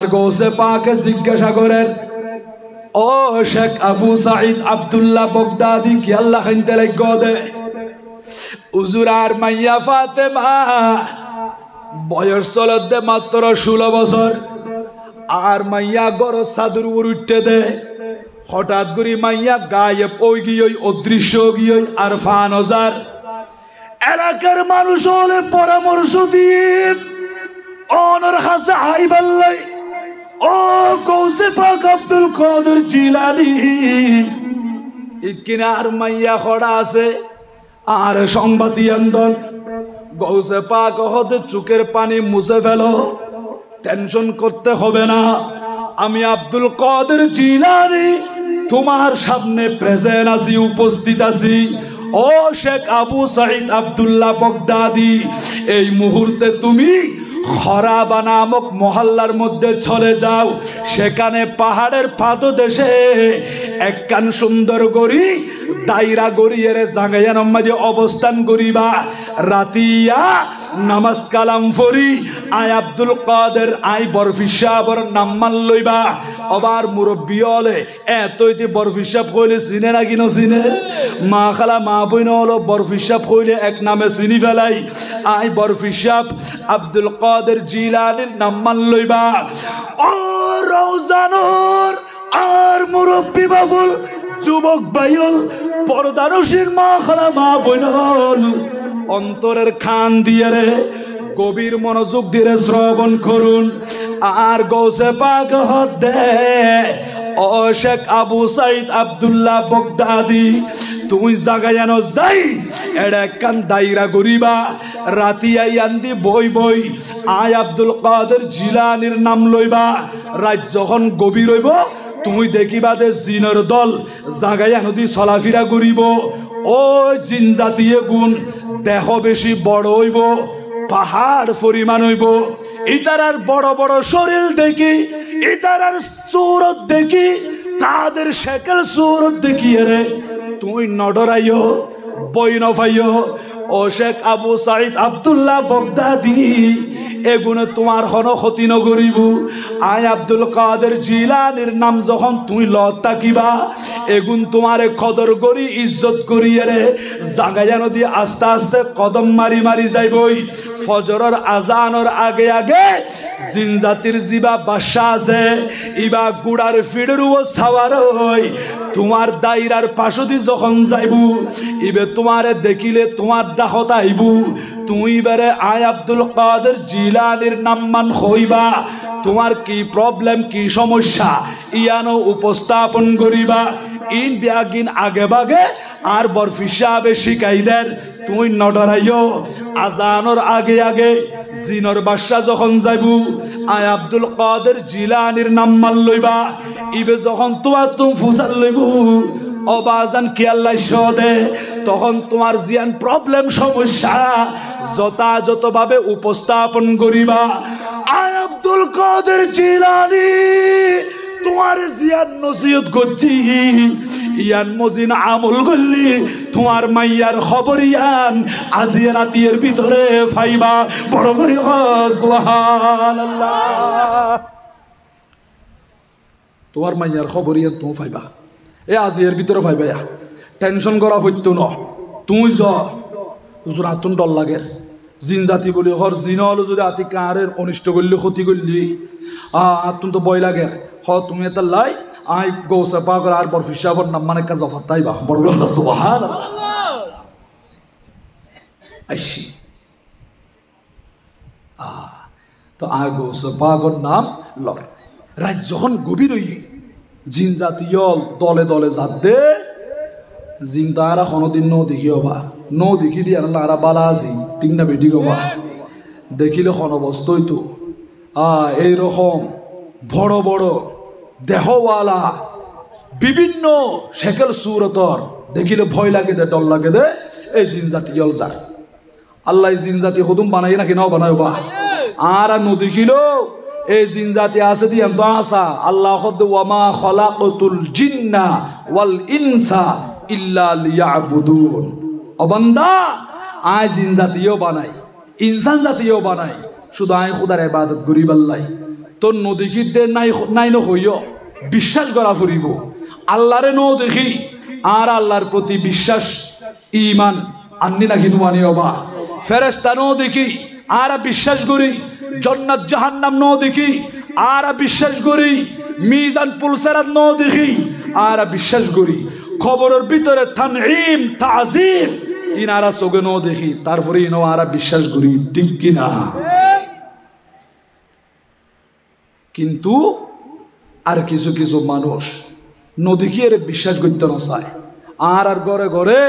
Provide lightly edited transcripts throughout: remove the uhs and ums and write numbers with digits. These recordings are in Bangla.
গৌসে পাকে জিজ্ঞাসা করেন, ও শেখ আবু সাঈদ আব্দুল্লাহ বগদাদি কি আল্লাহ খাইতে লাগো দে হুজুর আর মাইয়া ফাতেমা বয়স চলতে মাত্র 16 বছর আর মাইয়া গরো সাদুর উঠতে দে হঠাৎ করে মাইয়া গায়েব ওই গিয়ে অদৃশ্য গিয়ে আর ফানজার এলাকার মানুষ হলে পরামর্শ দিয়ে অনর হাসে আইবাল্লাই ও গৌসে পাক আব্দুল কাদের জিলানী ইকিনা আর মাইয়া খড়া আছে আর সংবাদী আন্দোলন গৌসে পাক হতে চোখের পানি মুছে ফেলো, টেনশন করতে হবে না, আমি আব্দুল কাদের জিলানী তোমার সামনে প্রেজেন্ট আছি, উপস্থিত আছি। ও শেখ আবু সাঈদ আব্দুল্লাহ বগদাদি, এই মুহূর্তে তুমি খরাবা নামক মহল্লার মধ্যে চলে যাও, সেখানে পাহাড়ের পাদদেশে একখান সুন্দর গড়ি দায়রা গড়িয়ে জাঙ্গাইয়া মাঝে অবস্থান করিবা, রাতিয়া নামাজ কালাম ফরি আই আব্দুল কাদের আই বরফি সাহেবর নাম মান লইবা। আবার মুরব্বী হলে এতইতে বরফি সাহেব কইলে চিনে না কিনো চিনে, মা খালা মা বইন হলো বরফি সাহেব কইলে এক নামে চিনি ফেলাই, আই বরফি সাহেব আব্দুল কাদের জিলানীর নাম মান লইবা। ও রওজানুর আর মুরব্বী বাবুল যুবক ভাইল পরদারশীর মা খালা মা বইন অন্তরের খান দিয়ে রে গভীর মনোযোগ দিয়ে শ্রবণ করুন। আর গৌসে পাক হতে ও শেখ আবু সাঈদ আব্দুল্লাহ বগদাদি তুমি জায়গায় আনো যাই এটা একখান দায়রা গরিবা, রাতিয়াই আন্দি বই বই আয় আব্দুল কাদের জিলানীর নাম লইবা। রাত যখন গভীর হইব তুমি দেখিবা দে জিনের দল জায়গায় নদী চলাফিরা করিব। ও জিন জাতীয় গুণ দেহ বেশি বড় হইব, পাহাড় পরিমাণ হইব, ইতারার বড় বড় শরীর দেখি, ইতারার সুরত দেখি, তাদের শেকেল সুরত দেখিয়ে রে তুই নডরাইও বই নফাইও। ও শেখ আবু সাঈদ আব্দুল্লাহ বগদাদি এগুলো তোমার হন ক্ষতি নগরিব। আয় আব্দুল কাদের জিলানীর নাম যখন তুই লত তাকিবা এগুন তোমারে কদর করি ইজ্জত করিয়ে রে জাগাইয়া নদী আস্তে আস্তে কদম মারি মারি যাইবই। ফজরের আজানের আগে আগে জিন জাতির জিবা বাসা আছে ইবা গুড়ার ফিডের ও সাওয়ার হই তোমার দায়রার পাশদি যখন যাইবু ইবে তোমারে দেখিলে তোমার ডাকত আইবু, তুই বেরে আয় আব্দুল কাদের জিলানীর নাম মান হইবা, তোমার কি প্রবলেম কি সমস্যা ইয়ানো উপস্থাপন করিবা। ইন ব্যাগিন আগে বাগে আর বরফি সাহেবে শিখাই দেন তুই নডরাইও। আজানোর আগে আগে জিনর বাদশা যখন যাইবু আয় আব্দুল কাদের জিলানীর নাম মান লইবা, ইবে যখন তোমার তুমি ফুসাল লইবু অবাজান কি আল্লাহ সদে তখন তোমার জিয়ান প্রবলেম সমস্যা যথাযথভাবে উপস্থাপন করিবা। আয় আব্দুল কাদের জিলানী তোমার জিয়ান নসিহত করছি, ইয়ান মজিন আমল করলি তোমার মাইয়ার খবর ইয়ান আজি রাতের ভিতরে ফাইবা। বড় করে সুবহানাল্লাহ, তোমার মাইয়ার খবর ইয়ান তুমি ফাইবা, এ আজি এর ভিতরে ফাইবা। টেনশন করা হইতো ন, তুই য হুজুর আতুন ডর লাগের জিন জাতি বলি হর জিন হলো যদি আতি কারের অনিষ্ট করলি ক্ষতি করলি আতুন তো বই লাগের হ তুমি এটা লাই আই গৌসে পাগর আর বরফি সাহেবর নাম মানে কাজ ফাতাইবা। বড় সুবহানাল্লাহ আইসি তো আর গৌসে পাগর নাম লর রাত যখন গভীর হই জিন জাতীয় দলে দলে যাত দে জিন তারা কোনোদিন নো দেখি হবা নো দেখি দিয়ে আরা বালা আছি ঠিক না বেটি হবা দেখিলে কোন অবস্থাই তো এইরকম বড় বড় দেহওয়ালা বিভিন্ন শেকেল সুরতর দেখিলে ভয় লাগে দে ডর লাগে দে এই জিন জাতি যার আল্লাহ জিন জাতি হুদুম বানাই নাকি নাও বানাই বা আর নো দেখিল এই জিন জাতি আছে দিয়ে তো আসা আল্লাহ ওয়ামা খলাকতুল জিন্না ওয়াল ইনসা ইল্লা লিয়াবুদুন। ও বান্দা আয় জিন জাতীয় বানাই ইনসান জাতীয় বানাই শুধু আয় খুদার ইবাদত করি। আল্লাহ তোর নদীখিতে নাই হইও বিশ্বাস করা ফুরিব আল্লাহরে ন দেখি আর আল্লাহর প্রতি বিশ্বাস ইমান আন্নি নাকি নুয়ানি অবা ফেরেশতা ন দেখি আর বিশ্বাস করি জান্নাত জাহান্নাম ন দেখি আর বিশ্বাস করি মিজান পুলসেরাত ন দেখি আর বিশ্বাস করি খবরের ভিতরে তানঈম তাজিম ইনারা চোখে ন দেখি তারপরে ইনো আর বিশ্বাস করি ঠিক কিনা কিন্তু আর কিছু কিছু মানুষ নদীকে এর বিশ্বাস করতে না চায় আর ঘরে ঘরে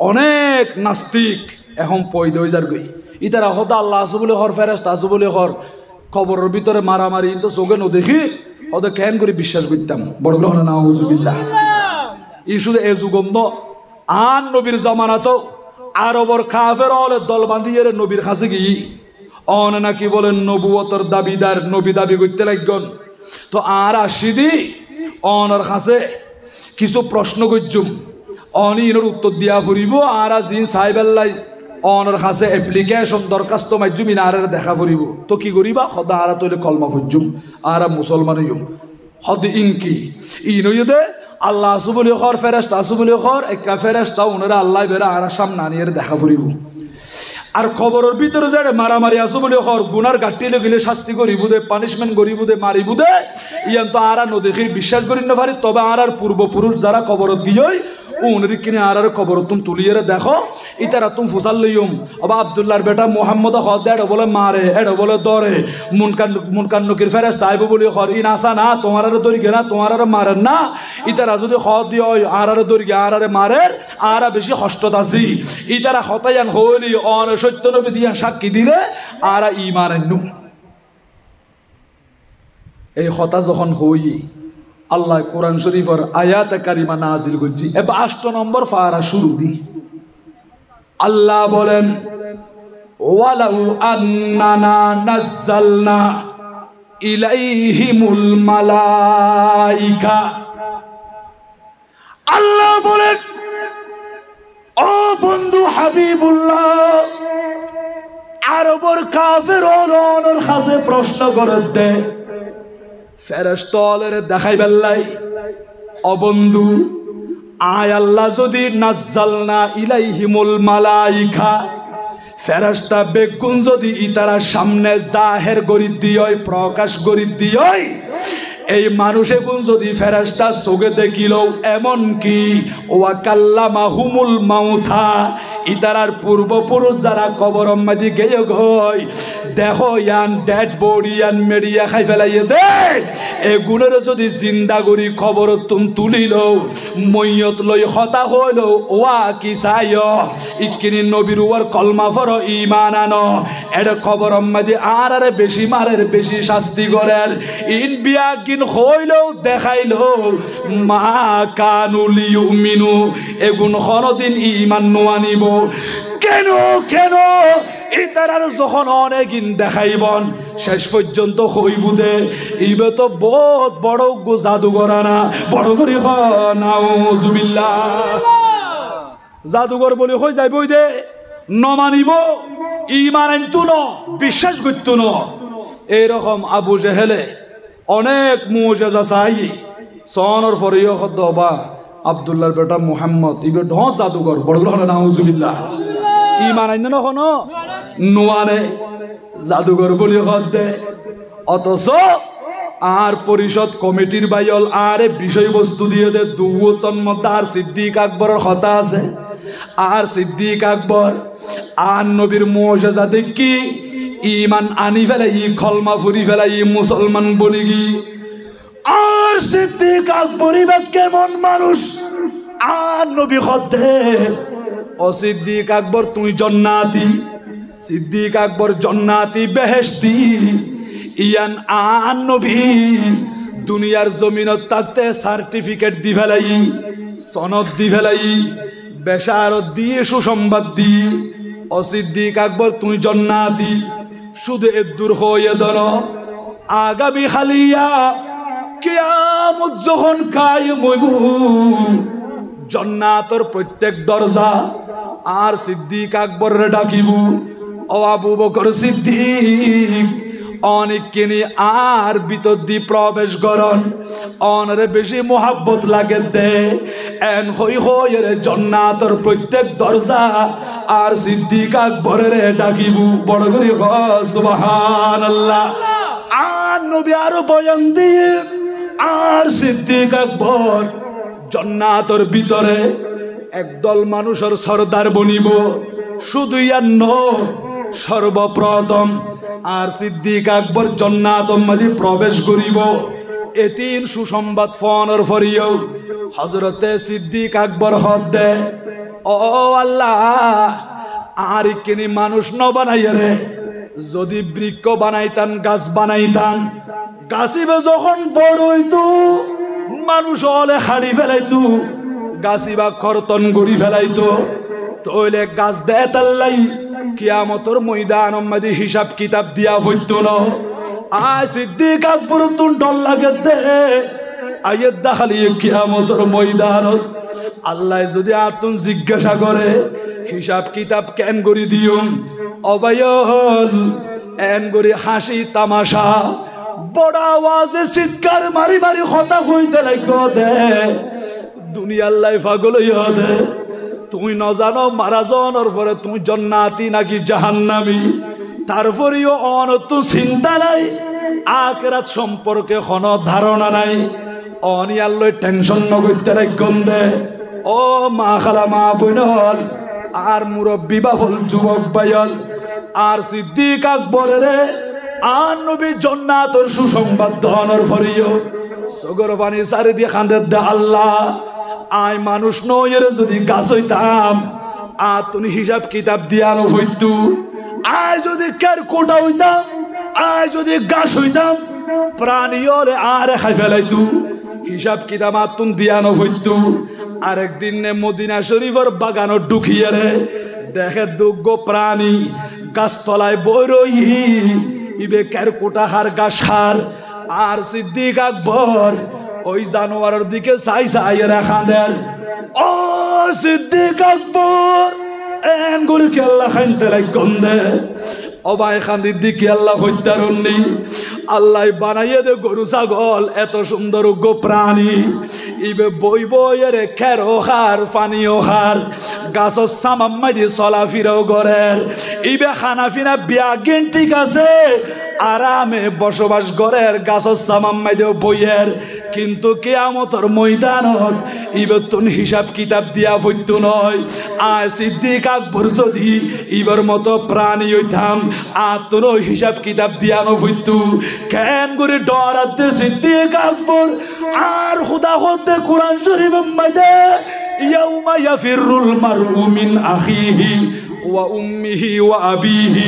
অনেক নাস্তিক এখন পয়দা হয়ে যার গই ইতারা হতো আল্লাহ আছে বলে হর ফেরেশতা আছে বলে হর খবরের ভিতরে মারামারি তো চোখে ন দেখি হয়তো কেন করে বিশ্বাস করতাম বড়গুলো হলো নাউজুবিল্লাহ ই শুধু এ যুগম ন আন নবীর জামানা তো আরবর কাফের হলে দল বাঁধিয়ে নবীর কাছে গিয়ে অন নাকি বলেন নবুয়তর দাবিদার নবী দাবি করতে লাগন তো আর আসিদি অনর কাছে কিছু প্রশ্ন করছুম অনি ইনোর উত্তর দিয়া ফুরিব আর জিন সাহেবাল্লাই অনর কাছে অ্যাপ্লিকেশন দরখাস্ত মাধ্যম ইনারে দেখা ফুরিব তো কি করিবা সদা আর তৈরি কলমা ফুজুম আর মুসলমান হইম হদ ইনকি ইনইদে আল্লাহ আসু বলি হর ফেরেশতা আসু বলি হর একা ফেরেশতা ওনারা আল্লাহ বেরা আর সামনে আনিয়ে দেখা ফুরিব আর খবরের ভিতরে যে মারামারি আসু বলে হর গুনার গাটিলে গেলে শাস্তি করিব দে পানিশমেন্ট করিব দে মারিব দে ইয়ান তো আর নদেখি বিশ্বাস করি না পারি তবে আর পূর্বপুরুষ যারা খবরত গিয়ে উনরি কিনে আর খবর তুমি তুলিয়ে দেখো ইতারা তুমি ফুসাল লইম আবার আব্দুল্লাহর বেটা মোহাম্মদ হদ এড বলে মারে এড বলে দরে মুনকান নকির ফেরেশতা আইব বলি হর ইন আসা না তোমার আর দরিগে না তোমার আর মারেন না ইতারা যদি হদ দিয়ে আর দরিগে আর মারের আর বেশি হস্তত আছি ইতারা হতায়ান হইলি অন সত্য নবী দিয়া সাক্ষী দিলে আর ইমান নু এই হতা যখন হই আল্লাহ কোরআন শরীফের আয়াত কারিমা নাজিল করছি এবার 8 নম্বর ফারা শুরু দি আল্লাহ বলেন ওয়ালাউ আন্নানা নাযালনা ইলাইহিমুল মালাইকা আল্লাহ বলেন ও বন্ধু হাবিবুল্লাহ আরবের কাফের ওর কাছে প্রশ্ন করে দে ফেরেশতাদের দেখাই বেল্লাই অবন্ধু আয় আল্লাহ যদি নাযালনা ইলাইহিমুল মালাইকা ফেরেশতা বেগুন যদি ইতারা সামনে জাহের গরি দিয় প্রকাশ গরি দিয় এই মানুষে গুণ যদি ফেরেশতা চোখে দেখিল এমন কি ওয়া কাল্লামাহুমুল মাউতা ইতারার পূর্বপুরুষ যারা কবর মাদি গেয়ে গই দেখো ইয়ান ডেড বডি ইয়ান মেডিয়া খাই ফেলাইয়ে দে এগুলোর যদি জিন্দা করি খবর তুমি তুলিল মৈয়ত লই হতা হইল ওয়া কি চাই ইকিনি নবীর ওর কলমা ফর ইমান আনো এর খবর মাদি আর বেশি মারের বেশি শাস্তি করের ইন বিয়া কিন হইলেও দেখাইল মা কানুল ইউমিনু এগুন কোনদিন ইমান নোয়ানিব কেন কেন ইতারার যখন অনেকদিন দেখাইবন শেষ পর্যন্ত হইব দে ইবে তো বহুত বড় জাদুঘর না বড় করে নাউজুবিল্লাহ জাদুঘর বলে হয়ে যাইব দে নমানিব ইমান আনতো ন বিশ্বাস করতো ন এইরকম আবু জেহেলে অনেক মুজেজা চাই সনর ফরিয় খদ্দবা আব্দুল্লাহর বেটা মুহাম্মদ ইবে ঢ জাদুঘর বড় হলো নাউজুবিল্লাহ ইমান আইন না কোনো নোয়ানে জাদুঘর বলি খদ্দে অথচ আর পরিষদ কমিটির বাইল আর বিষয়বস্তু দিয়ে দে দুতন মধ্যে আর সিদ্দিক আকবরের কথা আছে আর সিদ্দিক আকবর আর নবীর মুজেজা দেখি ইমান আনি ফেলে ই কলমা ফুরি ফেলে ই মুসলমান বলি গি আর সিদ্দিক আকবরই বা কেমন মানুষ আর নবী খদ্দে ও সিদ্দিক আকবর তুই জান্নাতি সিদ্দিক আকবর জান্নাতি বেহেশতি ইয়ান আন নবী দুনিয়ার জমিনত তাতে সার্টিফিকেট দি ফেলাই সনদ দি ফেলাই বেশারত দিয়ে সুসংবাদ দি ও সিদ্দিক আকবর তুই জান্নাতি শুধু এদুর হয়ে দল আগামী খালিয়া কিয়ামত যখন কায়েম হইব জান্নাতের প্রত্যেক দরজা আর সিদ্দিক আকবর ডাকিব ও আবু বকর সিদ্দিক অনেক কিনি আর ভিতর দি প্রবেশ করন অনরে বেশি মোহাব্বত লাগে দে এন হই হইরে জান্নাতের প্রত্যেক দরজা আর সিদ্দিক আকবরের ডাকিবু বড় করে সুবহানাল্লাহ। আর নবী আরো বয়ান দিয়ে আর সিদ্দিক আকবর জান্নাতের ভিতরে একদল মানুষের সরদার বনিব শুধু ইয়ার নয় সর্বপ্রথম আর সিদ্দিক আকবর জান্নাতের মধ্যে প্রবেশ করিব এতিন সুসংবাদ ফোনের ফরিও হযরতে সিদ্দিক আকবর হদ দে ও আল্লাহ আর কিনি মানুষ ন বানাইয়া রে যদি বৃক্ষ বানাইতাম গাছ বানাইতাম গাছিবে যখন বড় হইতো মানুষ হলে হাড়ি ফেলাইতো গাছিবা কর্তন গড়ি ফেলাইতো তইলে গাছ দেয় তাল্লাই কিয়ামতের ময়দান মধ্যে হিসাব কিতাব দিয়া হইতো না। আয় সিদ্দিক আকবর তুন ডর লাগে দে আয়ের দাখালি কিয়ামতের ময়দান আল্লাহ যদি আতুন জিজ্ঞাসা করে হিসাব কিতাব কেন করি দিও অবায়ল এন করি হাসি তামাশা বড় আওয়াজে চিৎকার মারি মারি কথা কইতে লাগো দে দুনিয়ার লাই পাগল হইয়া দে তুমি ন জানো মারা যাওয়ার পরে তুমি জান্নাতি নাকি জাহান্নামী তারপরেও অনত চিন্তা নাই আখিরাত সম্পর্কে কোনো ধারণা নাই অনিয়াল্লই টেনশন নগইতে রাখগন দে ও মা খালা মা বোনল আর মুরব্বী বাবল যুবক ভাইল আর সিদ্দিক আকবরের আর নবী জান্নাতের সুসংবাদ ধনর ফরিও সগর পানি সারি দিয়ে খান্দে দে আল্লাহ আয় মানুষ নয়ের যদি গাছ হইতাম আর তুমি হিসাব কিতাব দিয়ানো হইতু আয় যদি কার কোটা হইতাম আয় যদি গাছ হইতাম প্রাণীর আর খাই ফেলাইতু হিসাব কিতাব আর তুমি দিয়ানো হইতু আরেকদিন মদিনা শরীফের বাগানো ঢুকিয়ে রে দেখে দুগ্গ প্রাণী গাছতলায় বইরই ইবে কার কোটা হার গাছ হার আর সিদ্দিক আকবর ওই জানোয়ারের দিকে চাই চাই রাখা দেন ও সিদ্দিক আকবর এন গুলি কেল্লা খাইতে লাগন দে অবাই খান্দির দিকে আল্লাহ হইতারুননি আল্লাহ বানাইয়ে দে গরু ছাগল এত সুন্দর উগ্র প্রাণী ইবে বই বইয়ের খেরো হার পানিও হার গাছর সামাম্মাই দিয়ে চলা ফিরাও গড়ের ইবে খানা ফিনা বিয়াগিন ঠিক আছে আরামে বসবাস গড়ের গাছর সামাম্মাই দিয়ে বইয়ের কিন্তু কিয়ামতের ময়দানত ইবে তুন হিসাব কিতাব দিয়া হইতো নয় আয় সিদ্দিক আকবর যদি ইবার মতো প্রাণী হইতাম আর তোর হিসাব কিতাব দিয়ানো হইতো কেন করে ডরাতে সিদ্দিক আকবর আর খুদা হতে কোরআন শরীফ মাইদে ইয়াউমা ইয়াফিরুল মারউ মিন আখিহি ওয়া উম্মিহি ওয়া আবিহি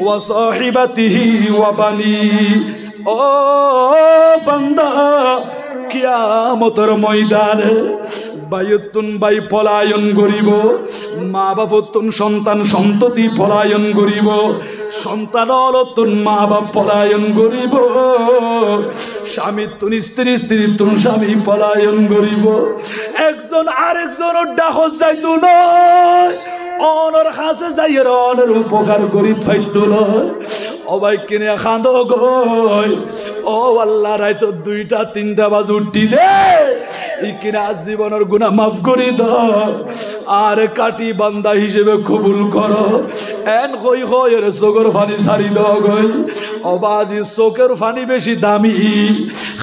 ওয়া সাহিবাতিহি ওয়া বানিহি ও বান্দা কিয়ামতের ময়দানে বায়ুতুন বাই পলায়ন করিব মা বাপতুন সন্তান সন্ততি পলায়ন করিব সন্তান অলতুন মা বাপ পলায়ন করিব স্বামী তুন স্ত্রী স্ত্রী তুন স্বামী পলায়ন করিব একজন আরেকজনের ডাকত যাইতো নয় অনর কাছে যাইয়ের অনের উপকার করি ফাইতো নয় অবাই কিনে খাঁদ গই ও আল্লাহ রাইতো 2টা 3টা বাজ উঠি দে ই কিনা জীবনের গুনাহ মাফ করি দাও আর কাটি বান্দা হিসেবে কবুল করো এন কই কইরে চোখের পানি ছাড়ি দাও গই অবাজি চোখের পানি বেশি দামি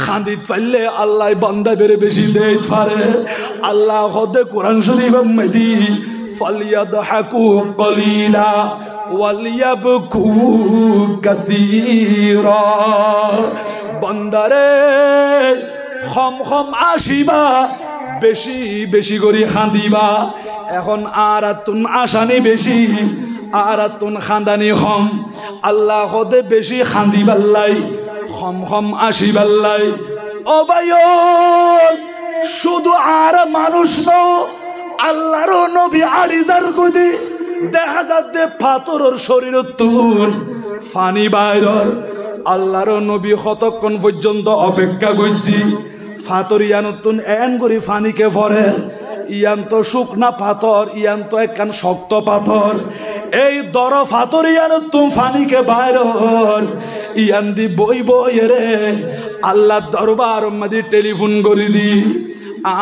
খান্দিত পাইলে আল্লাহ বান্দা বেড়ে বেশি দেই পারে আল্লাহ হদে কোরআন শরীফ মেদি ফালিয়াদহাকু কলিলা ওয়ালিয়াবকু কাসীরা বান্দারে খম খম আসিবা বেশি বেশি করে খান্দিবা এখন আর তুন আসানি বেশি আর তুন খান্দানি খম আল্লাহ হদে বেশি খান্দিবাল্লাই খম খম আসিবাল্লাই ও ভাইও শুধু আর মানুষ নও আল্লাহর নবী আলিজার কদি দেখা যাচ্ছে পাথরের শরীর তুন ফানি বাইরর আল্লাহর নবী কতক্ষণ পর্যন্ত অপেক্ষা করছি ফাতরিয়ান তুন এন করি ফানিকে ভরে ইয়ান তো শুকনা পাথর ইয়ান তো একখান শক্ত পাথর এই দর ফাতরিয়ান তুম ফানিকে বাইরর ইয়ান দি বই বই রে আল্লাহ দরবার মধ্যে টেলিফোন করে দি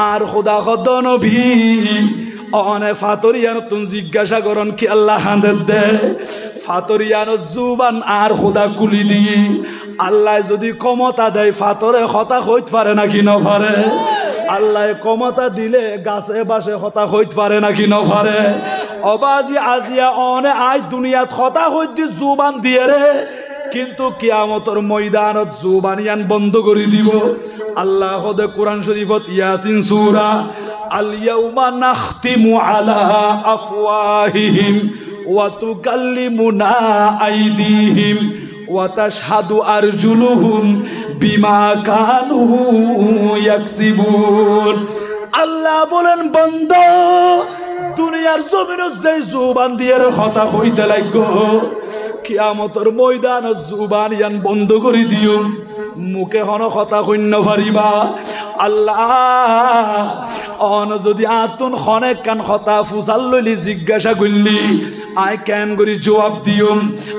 আর খোদা খদ নবী অনে ফাতরিয়ান তুন জিজ্ঞাসা করন কি আল্লাহ হাঁদের দে ফাতরিয়ান জুবান আর খোদা কুলি দি আল্লাহ যদি ক্ষমতা দেয় ফাতরে হতা হইত পারে নাকি ন পারে আল্লাহ ক্ষমতা দিলে গাছে বাসে হতা হইত পারে নাকি ন পারে অবাজি আজিয়া অনে আজ দুনিয়াত হতা হইত দি জুবান দিয়ে রে কিন্তু কিয়ামতের ময়দানত জুবানিয়ান বন্ধ করে দিব আল্লাহ খোদে কোরআন শরীফত ইয়াসিন সূরা আল ইয়াউমা নাখতিমু আলা আফওয়াহিহিম ওয়া তুকাল্লিমুনা আইদিহিম ওয়া তাশহাদু আরজুলুহুম বিমা কানু ইয়াকসিবুন আল্লাহ বলেন বান্দা দুনিয়ার জমিনে যে জুবান দিয়ে কথা কইতে লাগো কিয়ামতের ময়দানত জুবান ইয়ান বন্ধ করে দিও মুখে হন কথা কইন্য পারিবা আল্লাহ অন যদি আতুন খনে কান কথা ফুসাল লইলি জিজ্ঞাসা করলি আই কেন করি জবাব দিও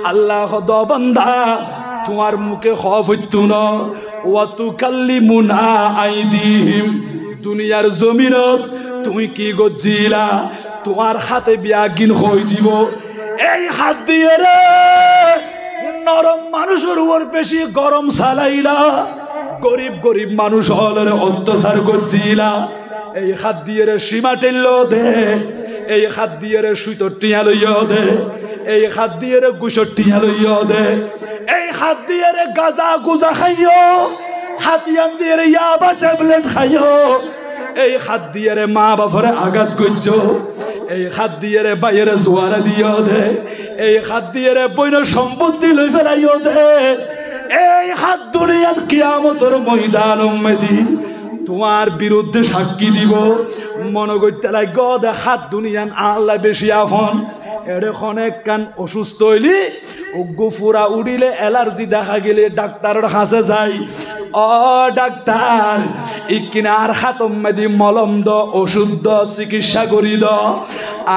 আল্লাহ খদ বান্দা তোমার মুখে খফ হইতো না ওয়া তুকাল্লিমুনা আইদিহিম দুনিয়ার জমিনত তুমি কি গজিলা তোমার হাতে বিয়াগিন হই দিব এই হাত দিয়ে রে নরম মানুষের উপর বেশি গরম চালাইলা গরিব গরিব মানুষ হলের অত্যাচার করছিলা এই হাত দিয়ে রে সীমা টেলল দে এই হাত দিয়ে রে সুতোর টিয়া লইয়া দে এই হাত দিয়ে রে গুসর টিয়া লইয়া দে এই হাত দিয়ে রে গাজা গুজা খাইও হাতিয়ান দিয়ে রে ইয়াবা ট্যাবলেট খাইও এই হাত দিয়ে রে মা বাপরে আঘাত করছো এই হাত দিয়ে রে বাইরে জোয়ারা দিও দে এই হাত দিয়ে রে বইন সম্পত্তি লই ফেলাইও দে এই হাত দুনিয়ার কিয়ামতের ময়দান উম্মতি তোমার বিরুদ্ধে সাক্ষী দিব মনে করতে লাগো দে হাত দুনিয়ান আল্লাহ বেশি আফন এড়ে অনেক কান অসুস্থ হইলি উগ্গু ফুরা উড়িলে অ্যালার্জি দেখা গেলে ডাক্তারের কাছে যাই ও ডাক্তার ইকিনা আর হাত মেদি মলম দ ওষুধ দ চিকিৎসা করি দ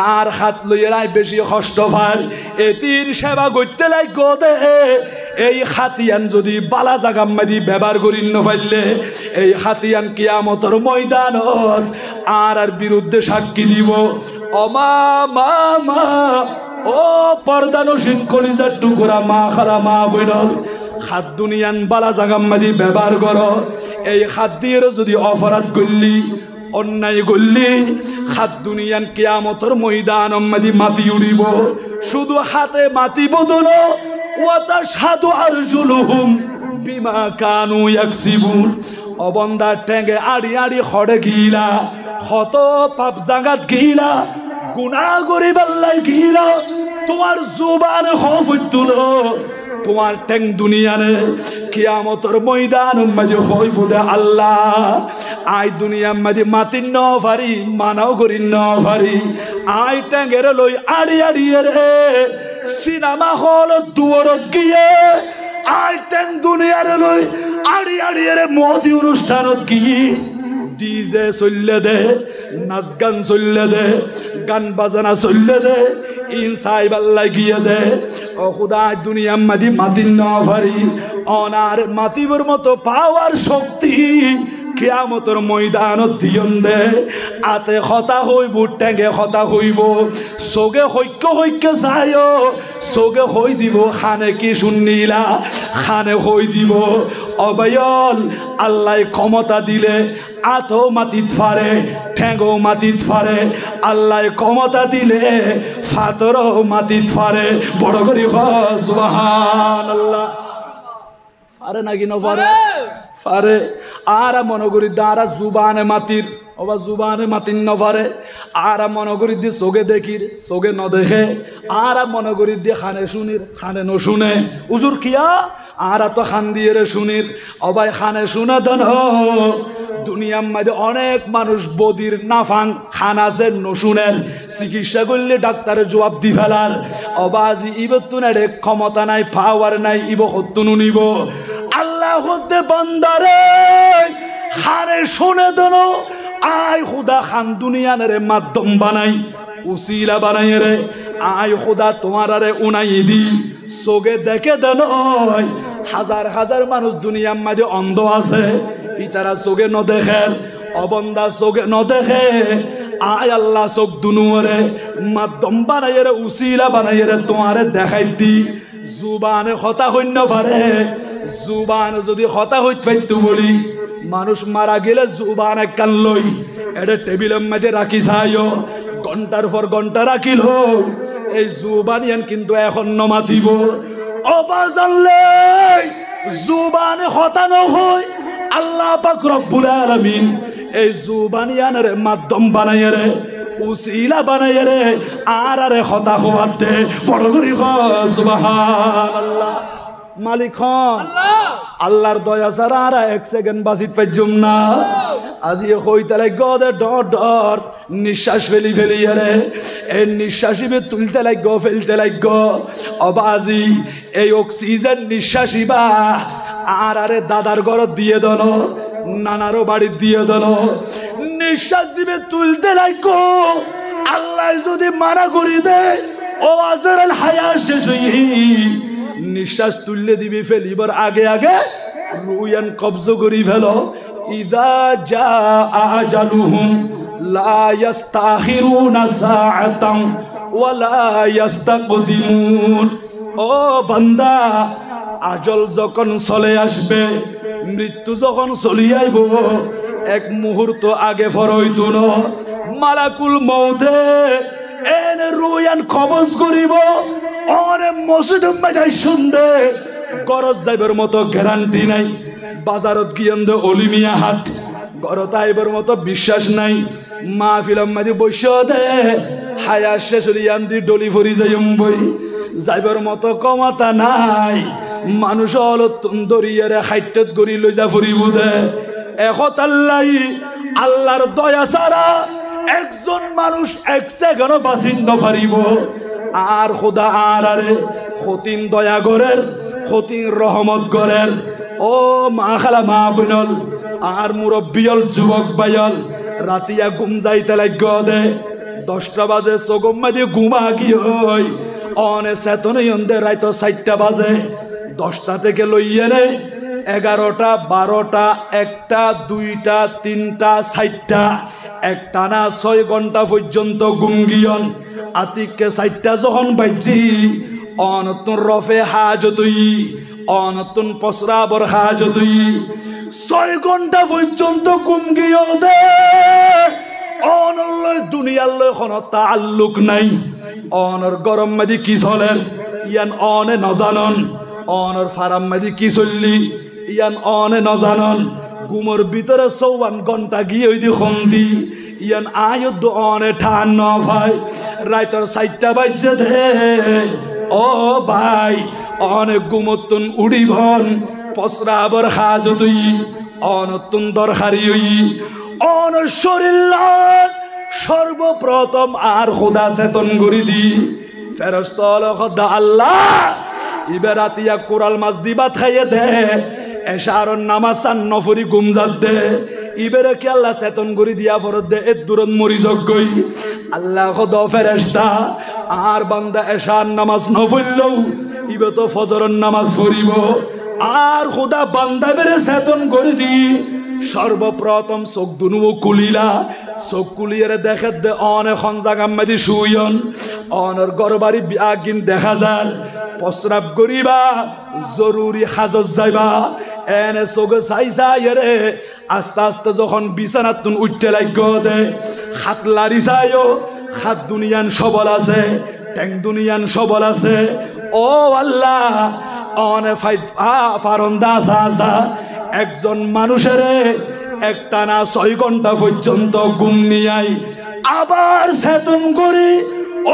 আর হাত লইয়েরাই বেশি কষ্ট পায় এতির সেবা করতে লাগো দে এই হাতিয়ান যদি বালা জাগা মেদি ব্যবহার করি নপাইলে এই হাতিয়ান কিয়ামতের ময়দানত আর বিরুদ্ধে সাক্ষী দিব অমা মা মা ও পর্দানসীন কলিজার টুকরা মা খারা মা বইনল হাত দুনিয়ান বালা জাগাম্মাদি ব্যবহার করো এই হাত দিয়ে যদি অপরাধ করলি অন্যায় করলি হাত দুনিয়ান কিয়ামতের ময়দান মাদি মাটি উড়িব শুধু হাতে মাটি বদল ওয়া তাশহাদু আরজুলুহুম বিমা কানু ইয়াকসিবুন অবন্দা টেঙ্গে আড়ি আড়ি খড়ে গিলা কত পাপ জাগাত গিলা গুনাহ করিব আল্লাহ গিলা তোমার জুবান খফ তুলো তোমার টেং দুনিয়ারে কিয়ামতের ময়দান মাঝে হইব দে আল্লাহ আই দুনিয়ার মাঝে মাতিন ন পারি মানাও করি ন পারি আই টেঙ্গের লই আড়ি আড়ি রে সিনেমা হল দুয়ারত গিয়ে আই টেং দুনিয়ার লই আড়ি আড়ি রে মোদি অনুষ্ঠানত গিয়ে ডিজে চললে দে নাচ গান চললে দে গান বাজানা চললে দে ইনসাই বাল্লা গিয়ে দে ও খুদা দুনিয়া মাদি মাতিন ন পারি অনার মাতিবর মতো পাওয়ার শক্তি কিয়ামতের ময়দানত দিয়ন দে আতে হতা হইব টেঙ্গে হতা হইব সোগে হৈক্য যায় সোগে হই দিব খানে কি শুনিলা খানে হই দিব অবয়ল আল্লাহ ক্ষমতা দিলে আতো মাতিত ফারে ঠেঙ্গো মাতিত ফারে আল্লাহ ক্ষমতা দিলে ফাতরও মাতিত ফারে বড় করি সুবহানাল্লাহ ফারে নাকি না ফারে ফারে আর মনে করি দাঁড়া জুবানে মাতির অবা জুবানে মাতিন ন ফারে আর মনে করি দি চোগে দেখির চোগে ন দেখে আর মনে করি দি খানে শুনির খানে ন শুনে উজুর কিয়া আর তো খান দিয়ে রে শুনির অবাই খানে শুনে দেন দুনিয়ার মাঝে অনেক মানুষ বদির নাফাং খান আছে নশুনের চিকিৎসা করলে ডাক্তারের জবাব দি ফেলার অবাজি ইবতুনের ক্ষমতা নাই পাওয়ার নাই ইব হত্যুন নিব আল্লাহ হতে বান্দারে খানে শুনে দেন আয় খুদা খান দুনিয়ানের মাধ্যম বানাই উসিলা বানাই রে আয় খুদা তোমার আরে উনাই দি সোগে দেখে দেন হাজার হাজার মানুষ দুনিয়ার মাঝে অন্ধ আছে, ইতারা চোখে ন দেখে, অবন্দা চোখে ন দেখে। আয় আল্লাহ চোখ দুনুরে মাধ্যম বানাইরে উসিলা বানাইরে তোমারে দেখাই দি। জুবানে হতা হইন্য পারে, জুবান যদি হতা হইতে পারতো বলি, মানুষ মারা গেলে জুবান এক কান লই এটা টেবিলের মধ্যে রাখি চাইও, ঘন্টার পর ঘন্টা রাখিল। এই জুবানিয়ান কিন্তু এখন নমাতিব অবাজানলে জুবানে হতা নহয়। আল্লাহ পাক রব্বুল আলামিন এই জুবানিয়ানের মাধ্যম বানাইয়ে রে, উসিলা বানাইয়ে রে, আর আরে হতা হওয়াতে বড় করি সুবহানাল্লাহ। মালিক হন আল্লাহর দয়া ছাড়া আর এক সেকেন্ড বাঁচিত পাইজুম না। আজি হইতে লাগবে ডর ডর নিঃশ্বাস ফেলি ফেলি রে, এই নিঃশ্বাসিবে তুলতে লাগব ফেলতে লাগব। অবাজি এই অক্সিজেন নিঃশ্বাসিবা আর আরে দাদার ঘর দিয়ে দন, নানারও বাড়ি দিয়ে দন, নিঃশ্বাস দিবে তুলতে লাগব। আল্লাহ যদি মানা করি দে ও আজরাল হায়াত শেষ হই, নিঃশ্বাস তুললে দিবি ফেলিবার আগে আগে রুয়ান কবজ করি ফেলো। ইদা জা আজালুহুম লা ইস্তাখিরুনা সাআতান ওয়ালা ইস্তাকদিমুন। ও বান্দা, আজল যখন চলে আসবে, মৃত্যু যখন চলি আইব, এক মুহূর্ত আগে ফরইতো ন মালাকুল মউতে এনে রুয়ান কবজ করিব। অনে মসজিদ মাঝাই শুনতে গরজ যাইবার মতো গ্যারান্টি নাই। বাজারত গিয়েন্দ অলিমিয়া হাট গরত আইবার মতো বিশ্বাস নাই। মাহফিলাম মাঝে বসে দে হায়া শেষ হলিয়ান দি ডলি ভরি যাইম বই, যাইবার মতো কমাতা নাই। মানুষ অলতুন দরিয়ারে হাইটত গড়ি লই যা ফুরিব দে। এখত আল্লাহ আল্লাহর দয়া ছাড়া একজন মানুষ এক সেকেন্ডও বাঁচিন নপারিব। আর খোদা আর আরে খতিন দয়া করেন, খতিন রহমত করেন। ও মা খালা মা বিনল আর মুরব্বিয়ল যুবক বাইল রাতিয়া ঘুম যাইতে লাগ দে 10টা বাজে চগম মাদি ঘুমা গিয়ে অনে চেতনে অন্ধে রাইতো 4টা বাজে। 10টা থেকে লইয়ে নে 11টা 12টা 1টা 2টা 3টা 4টা একটানা 6 ঘন্টা পর্যন্ত ঘুম গিয়ন। আতিককে 4টা যখন বাজছি অনতুন রফে হাজতুই, অনতুন পসরাবর হাজতুই 6 ঘন্টা পর্যন্ত ঘুম গিয়ে দে। অনর দুনিয়ার লয় কোনো তাল্লুক নাই। অনর গরম মাদি কি চলে ইয়ান অনে নজানন, অনর ফারাম মাদি কি চললি ইয়ান অনে নজানন। ঘুমর ভিতরে 54 ঘন্টা গিয়ে ওই দি সন্ধি ইয়ান আয়ুদ্ধ অনে ঠান ন ভাই। রাইতর 4টা বাজছে দে ও ভাই অনেক ঘুমতুন উড়িবন পসরাবর হাজতুই অনতুন দরহারি হই অন শরীর সর্বপ্রথম আর খোদা চেতন করি দি ফেরস্তা খোদা আল্লাহ ইবে রাতিয়া কোরাল মাছ দিবা খাইয়ে দে এশারন নামাজ চান নফরি গুমজাত দে ইবেরে কি আল্লাহ চেতন করি দিয়া ফরত দে এত দূরত মরি যজ্ঞই আল্লাহ খোদা ফেরেশতা আর বান্দা এশার নামাজ নফরলেও ইবে তো ফজরের নামাজ পড়িব আর খোদা বান্দা বেরে চেতন করি দি সর্বপ্রথম চোখ দুনু কুলিলা চোখ কুলিয়ে দেখে দে অনে সঞ্জাগাম মাদি শুয়ন অনর গরবারি বিয়াগিন দেখা যায় প্রস্রাব করিবা জরুরি হাজত যাইবা এনে চোখে চাই চাই রে আস্তে আস্তে যখন বিছানাত তুন উঠতে লাগ দে হাত লারি যায়ও হাত দুনিয়ান সবল আছে ট্যাং দুনিয়ান সবল আছে ও আল্লাহ অনে ফারন্দা আসা একজন মানুষের একটানা 6 ঘন্টা পর্যন্ত ঘুম নিয়াই আবার চেতন করি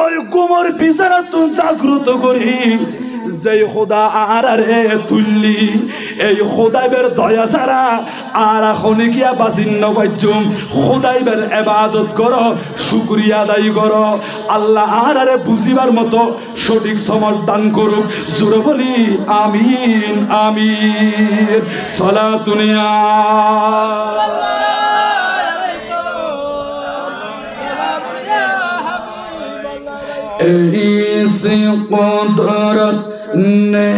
ওই ঘুমর বিছানা তুন জাগ্রত করি যেই খোদা আর রে তুললি এই খোদাইবের দয়া ছাড়া আর এখনই কিয়া বাসিন্ন পাইজুম খোদাইবের ইবাদত করো শুকরিয়া আদায় করো আল্লাহ আর রে বুঝিবার মতো সঠিক সমাজ দান করুক জোরে বলি আমিন আমিন সালাতুনিয়া ऐसी कुदरत ने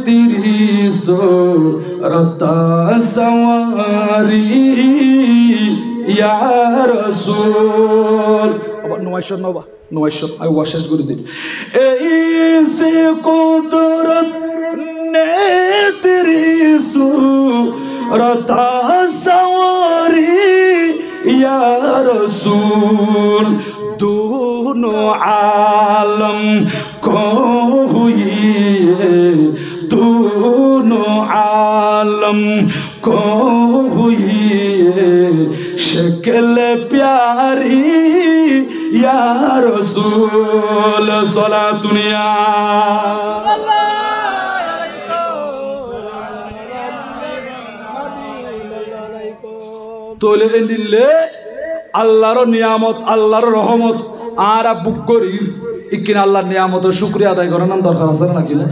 तेरी सूरत सवारी या रसूल আবার নয়শো নবা নয়শো আমি ওয়াশেষ করে দিই ऐसे कुदरत ने तेरी सूरत सवारी या रसूल दोनों आलम को हुई दोनों आलम को हुई शक्ल प्यारी या रसूल सला दुनिया তোলে নিলে আল্লাহর নিয়ামত আল্লাহর রহমত আর বুক করি ইকিন আল্লাহর নিয়ামতের শুকরিয়া আদায় করার নাম দরকার আছে নাকি না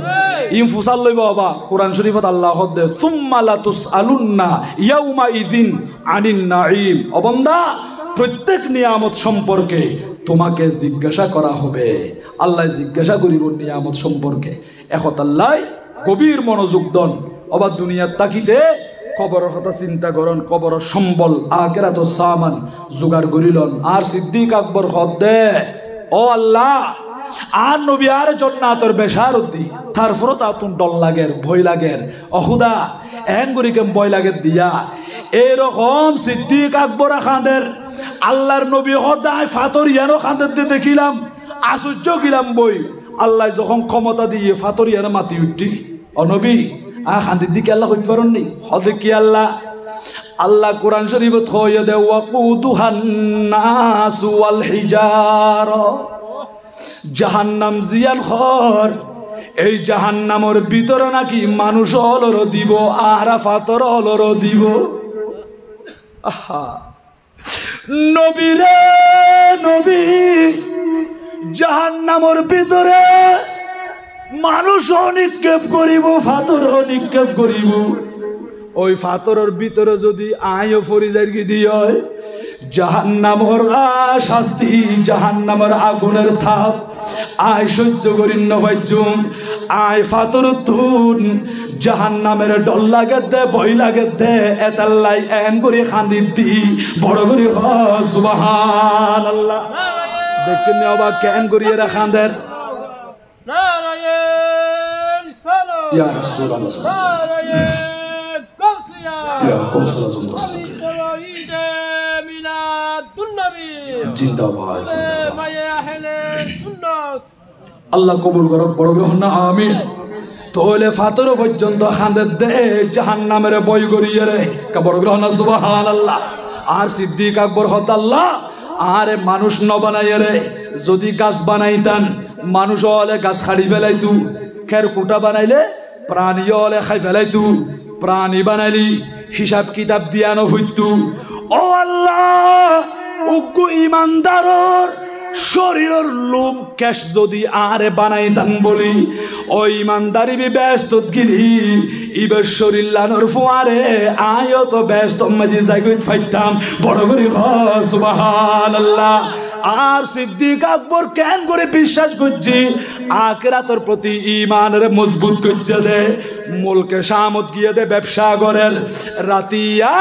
ইম ফুসাল লইব বাবা কোরআন শরীফত আল্লাহ দে সুম্মা লা তুসআলুন্না ইয়াউমা ইযিন আনিন নাঈম ও বান্দা প্রত্যেক নিয়ামত সম্পর্কে তোমাকে জিজ্ঞাসা করা হবে আল্লাহ জিজ্ঞাসা করিব নিয়ামত সম্পর্কে এখন আল্লাহ গভীর মনোযোগ দন অবা দুনিয়ার তাকিতে কবরের কথা চিন্তা করন কবরের সম্বল আখিরাত সামান জোগাড় করিলন আর সিদ্দিক আকবর হদে ও আল্লাহ আর নবী আর জান্নাতের বেশারতি তারপরও তাতুন ডল লাগের ভয় লাগের ও খুদা এহেন করি কেম ভয় লাগের দিয়া এরকম সিদ্দিক আকবর খানের আল্লাহর নবী হদায় ফাতরিয়ানো খানের দিয়ে দেখিলাম আশ্চর্য গিলাম বই আল্লাহ যখন ক্ষমতা দিয়ে ফাতরিয়ানো মাতি উঠি ও নবী খান্দির দিকে আল্লাহ হইতে পারেন নি হদে কি আল্লাহ আল্লাহ কোরআন শরীফত হয়ে দে ওয়াকুদুহান নাস ওয়াল হিজারা জাহান্নাম জিয়ান খর এই জাহান্নামের ভিতরে নাকি মানুষ অলর দিব আর ফাতর অলর দিব আহা নবী রে নবী জাহান্নামের ভিতরে মানুষ নিক্ষেপ করিব ফাতর নিক্ষেপ করিব ওই ফাতরের ভিতরে যদি আয়ও ফরিজার কি দিয়ে জাহান্নামের শাস্তি জাহান্নামের আগুনের থাপ আয় সহ্য করি নবাইজুম আয় ফাতর তুন জাহান্নামের ডল লাগে দে ভয় লাগে দে এতাল্লাই এন করে খান্দি দি বড় করে সুবহানাল্লাহ দেখেন অবাক কেন করিয়ে রাখানদের ইয়া রাসূলুল্লাহ ইয়া রাসূলুল্লাহ জিন্দাবাদ আল্লাহ কবুল করুক বড় না আমিন তোলে ফাতর পর্যন্ত খান্দের দে জাহান্নামের বই গড়িয়ে রে বড় না সুবহানাল্লাহ আর সিদ্দিক আকবর হত আল্লাহ আরে মানুষ ন বানাইয়ে রে যদি গাছ বানাইতান মানুষ হলে গাছ খাড়ি ফেলাইতু খের কুটা বানাইলে প্রাণী হলে খাই ফেলাইতু প্রাণী বানাইলি হিসাব কিতাব দিয়ানো হইতু ও আল্লাহ উগ্র ইমানদারর শরীরের লোম কেশ যদি আরে বানাইতাম বলি ও ইমানদারি বি ব্যস্ত গিলি ইবের শরীর লানোর ফুয়ারে আয়ো তো ব্যস্ত মাঝে জায়গায় ফাইতাম বড় করে সুবহানাল্লাহ আর সিদ্দিক আকবর কেন করে বিশ্বাস করছি আখিরাতের প্রতি ঈমানের মজবুত করছে দে মুলকে শামত গিয়ে দে ব্যবসা করেন রাতিয়া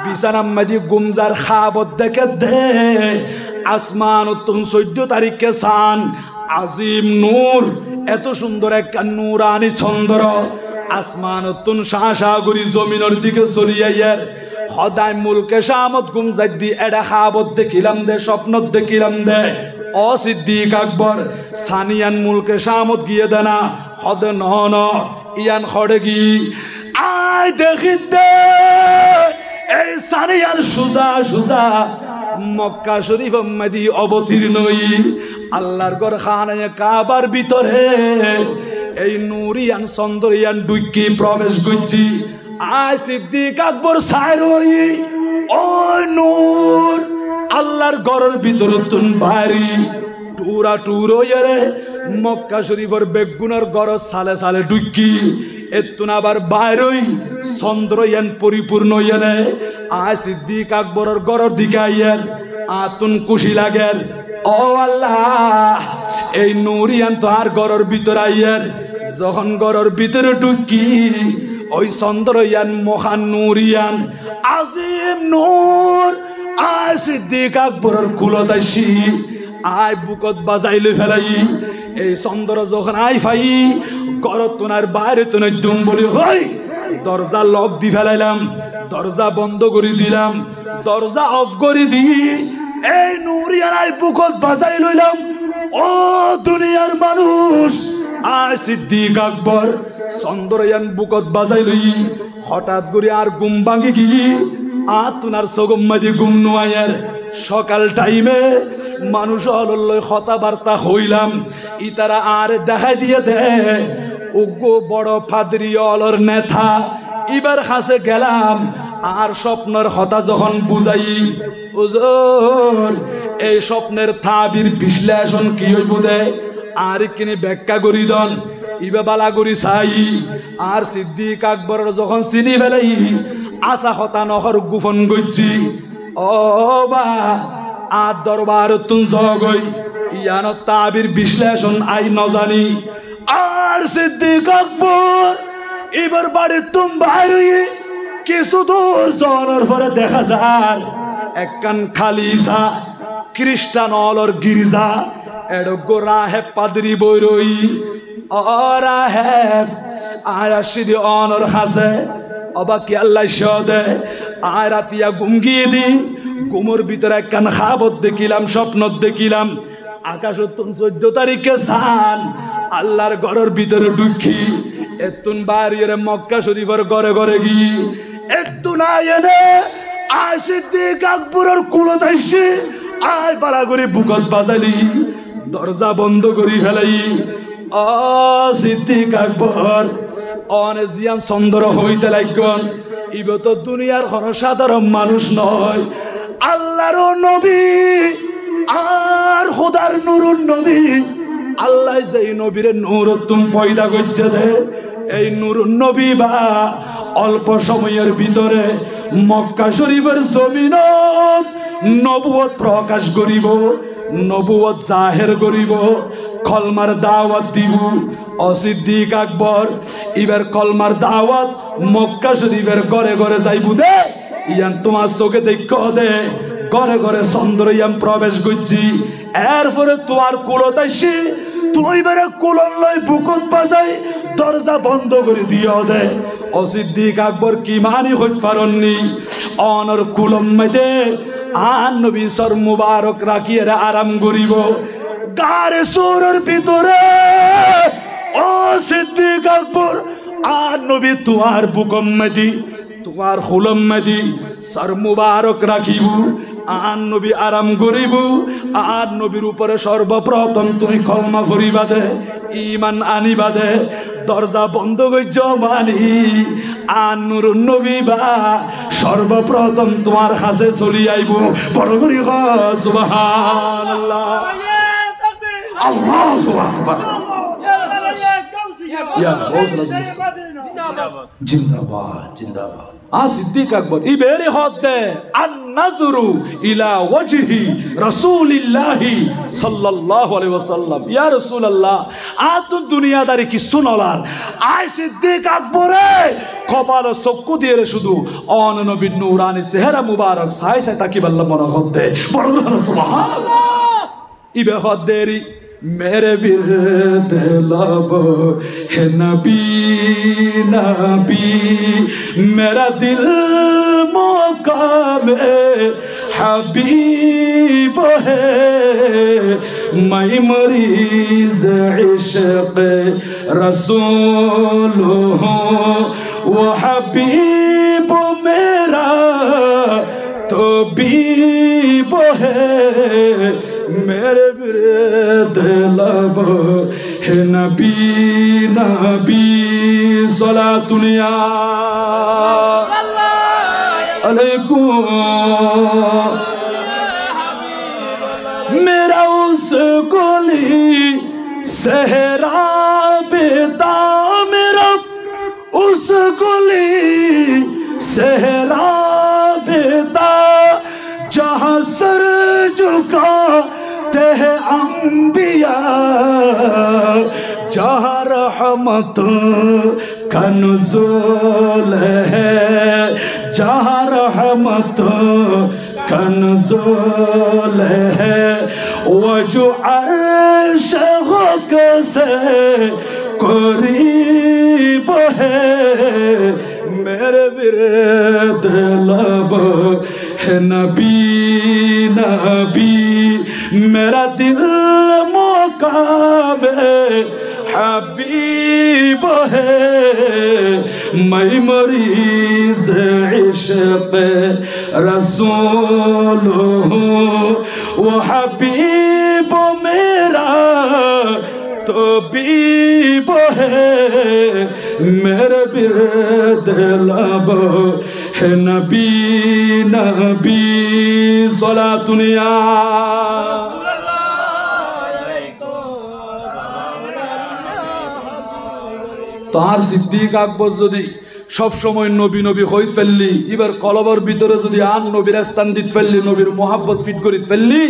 বিছানা মাঝে গুমজার খাবত দেখে দে আসমান উত্তম 14 তারিখে সান আজিম নূর এত সুন্দর একটা নূরানি চন্দ্র আসমান উত্তম শাহসাগরী জমিনের দিকে চলিয়াইয়ার সদায় মুলকে শামত গুমজাই দি এডা খাবত দেখিলাম দে স্বপ্ন দেখিলাম দে ও সিদ্দিক আকবর সানিয়ান মুলকে শামত গিয়ে দেনা সদ নহন ইয়ান খড়ে গি আয় দেখি দে এই সানিয়ান সুজা সুজা মক্কা শরীফ মাদি অবতীর্ণ আল্লাহর ঘর খানায় কাবার ভিতরে এই নূরিয়ান চন্দ্রিয়ান ডুইকি প্রবেশ করছি আয় সিদ্দিক আকবর সাইর ওই নূর আল্লাহর ঘরের ভিতরে তুন ভারী টুরা টুর রে মক্কা শরীফের বেগুনের ঘর সালে সালে ডুইকি এতুন আবার বাইরই চন্দ্রয়ান পরিপূর্ণ ইয়ানে আয় সিদ্দিক আকবরের ঘরের দিকে আইয়ের আতুন খুশি লাগের ও আল্লাহ এই নূরিয়ান তো আর ঘরের ভিতরে আইয়ের যখন ঘরের ভিতরে ঢুকি ওই চন্দ্রয়ান মহান নূরিয়ান আজিম নূর আয় সিদ্দিক আকবরের কুলতাইছি আয় বুকত বাজাই লই ফেলাই এই চন্দ্র যখন আই ফাই ঘরত তোনার বাইরে তো দুম বলি হই দরজা লক দি ফেলাইলাম দরজা বন্ধ করে দিলাম দরজা অফ করে দি এই নূরিয়ান আই বুকত বাজাই লইলাম ও দুনিয়ার মানুষ আয় সিদ্দিক আকবর চন্দ্রয়ান বুকত বাজাই লই হঠাৎ করে আর ঘুম ভাঙি গিয়ে আতুনার সগম মাঝে ঘুম নোয়াইয়ার সকাল টাইমে মানুষ অলল্লয় কথাবার্তা হইলাম ইতারা আর দেখা দিয়ে দে উগ্র বড় ফাদরি অলর নেতা এবার হাসে গেলাম আর স্বপ্নের হতা যখন বুঝাই ওজোর এই স্বপ্নের থাবির বিশ্লেষণ কি হইব দে আর কিনে ব্যাখ্যা করি দন ইবা বালা করি চাই আর সিদ্দিক আকবরের যখন চিনি ফেলাই আশা হতা নহর গোপন করছি ও বা আর দরবার তুন জগই ইয়ান তাবির বিশ্লেষণ আই নজানি আর সিদ্দিক আকবর এবার বাড়ির তুম বাইরে কিছু দূর জনের পরে দেখা যায় একখান খালিসা খ্রিস্টান অলর গির্জা এডগো রাহে পাদরি বইরই অরা হে আয়া সিদি অনর হাসে অবা কি আল্লাহ সদে আয় রাতিয়া গুমগিয়ে দি গুমর ভিতরে একখান খাবত দেখিলাম স্বপ্ন দেখিলাম আকাশ 14 তারিখে সান আল্লাহর ঘরের ভিতরে ঢুকি এতুন বাড়িয়ে মক্কা শরীফের ঘরে ঘরে গিয়ে একটু না এনে আয় সিদ্দিক আকবরের কুলতাইছি আয় বালা করে বুকত বাজালি দরজা বন্ধ করি ফেলাই ও সিদ্দিক আকবর অনে জিয়ান চন্দ্র হইতে লাগন ইব তো দুনিয়ার কোন সাধারণ মানুষ নয় আল্লাহর নবী আর খোদার নূরুন নবী আল্লাহ যেই নবীর নূর তুম পয়দা করছে দে এই নূরুন নবী বা অল্প সময়ের ভিতরে মক্কা শরীফের জমিনত নবুয়ত প্রকাশ করিব নবুয়ত জাহের করিব কলমার দাওয়াত দিব সিদ্দিক আকবর এবার কলমার দাওয়াত মক্কা শরীফের ঘরে ঘরে যাইব দে ইয়ান তোমার চোখে দেখ দে ঘরে ঘরে চন্দ্রয়ান প্রবেশ করছি এরপরে তোমার কুলতাইছি তুই বেড়ে কুলন লই বুকত বাজাই দরজা বন্ধ করে দিও দে সিদ্দিক আকবর কি মানি হইত পারননি অনর কুলম মেদে আন নবী সর মুবারক রাখিয়ে আরাম করিব গারে সুরের ভিতরে ও সিদ্দিক আকবর আর নবী তোমার বুকম মেদি তোমার হুলম মেদি সর মুবারক রাখিব আর নবী আরাম করিব আর নবীর উপরে সর্বপ্রথম তুমি কলমা পড়িবা দে ইমান আনিবা দে দরজা বন্ধ কইছ মানি আর নুরুন নবী বা সর্বপ্রথম তোমার কাছে চলি আইব বড় করি সুবহানাল্লাহ আল্লাহু আকবার জিন্দাবাদ জিন্দাবাদ সিদ্দিক আকবর ইবেরে হদ দে আন নাজরু ইলা ওয়াজহি রাসূলিল্লাহি সাল্লাল্লাহু আলাইহি ওয়াসাল্লাম ইয়া রাসূলুল্লাহ আতুন দুনিয়াদারি কিছু নলার আই সিদ্দিক আকবরে কপাল চক্ষু দিয়ে শুধু অন নবীর নূরানি চেহারা মুবারক সাই সাই তাকিবাল্লাহ মনে হদ দে বড় সুবহানাল্লাহ ইবে হদ দেরি मेरे बिरद लब है नबी नबी मेरा दिल मुकाम हबीब है मैं मरीज इश्क रसूल हूँ वो हबीब मेरा तो बीब है मेरे बिरद लब है नबी नबी सलातुनिया अलैकुम मेरा उस गोली सहरा बेता मेरा उस गोली सहरा बेता जहाँ सर झुका है अंबिया जहाँ रहमत का नुज़ूल है, जहाँ रहमतों का नुज़ूल है, वो जो अर्श से करीब है, मेरे विरद लब है नबी नबी, मेरा दिल मुकाबे हबीब है, मैं मरीज़ इश्क़ रसूल हूँ, वो हबीब मेरा तो बीब है, मेरे बिरद लब है नबी नबी, सलातुनिया तार सिद्दीक আকবর যদি সব সময় নবী নবী হই ফেললি, এবার কলবর ভিতরে যদি আর নবীর স্থান দিত ফেললি, নবীর মোহাব্বত ফিট করিত ফেললি,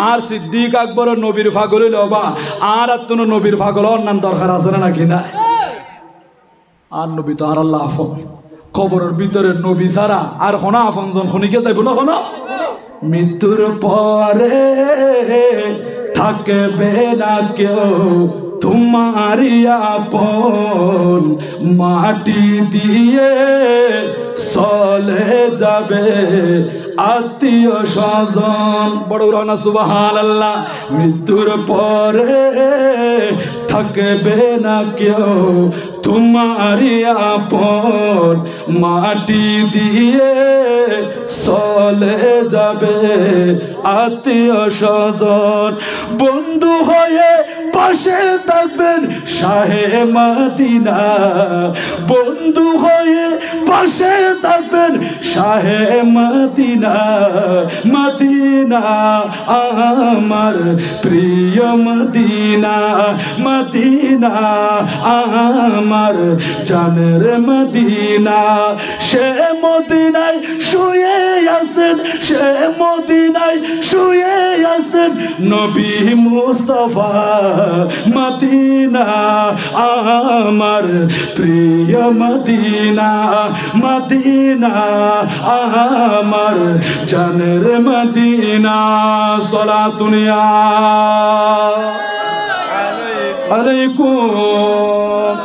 আর সিদ্দিক আকবর নবীর পাগল হইল বা আর তো নবীর পাগল নাম দরকার আছে না নাকি না? আর নবী তো আর আল্লাহ আফন, কবরের ভিতরে নবী ছাড়া আর কোন আফনজন খনিকে যাইব না, কোন মৃত্যুর পরে থাকবে না কেউ तुम्हारी आपन, माटी दिए चले जाबे आत्मीय स्वजन, बड़ रहना सुबहानाल्लाह। मृत्युर परे থাকবে না কেউ तुम्हारी आपन, माटी दिए চলে যাবে আত্মীয় স্বজন, বন্ধু হয়ে পাশে থাকবেন শাহে মদিনা, বন্ধু হয়ে পাশে থাকবেন শাহে মদিনা, মদিনা আমার প্রিয় মদিনা, মদিনা আমার জানের মদিনা, সে মদিনায় শুয়ে আছেন, সে মদিনায় শুয়ে আছেন নবী মুস্তাফা, মদিনা আমার প্রিয় মদিনা, মদিনা আমার জানের মদিনা, সলাতুনিয়া আলাইকুম।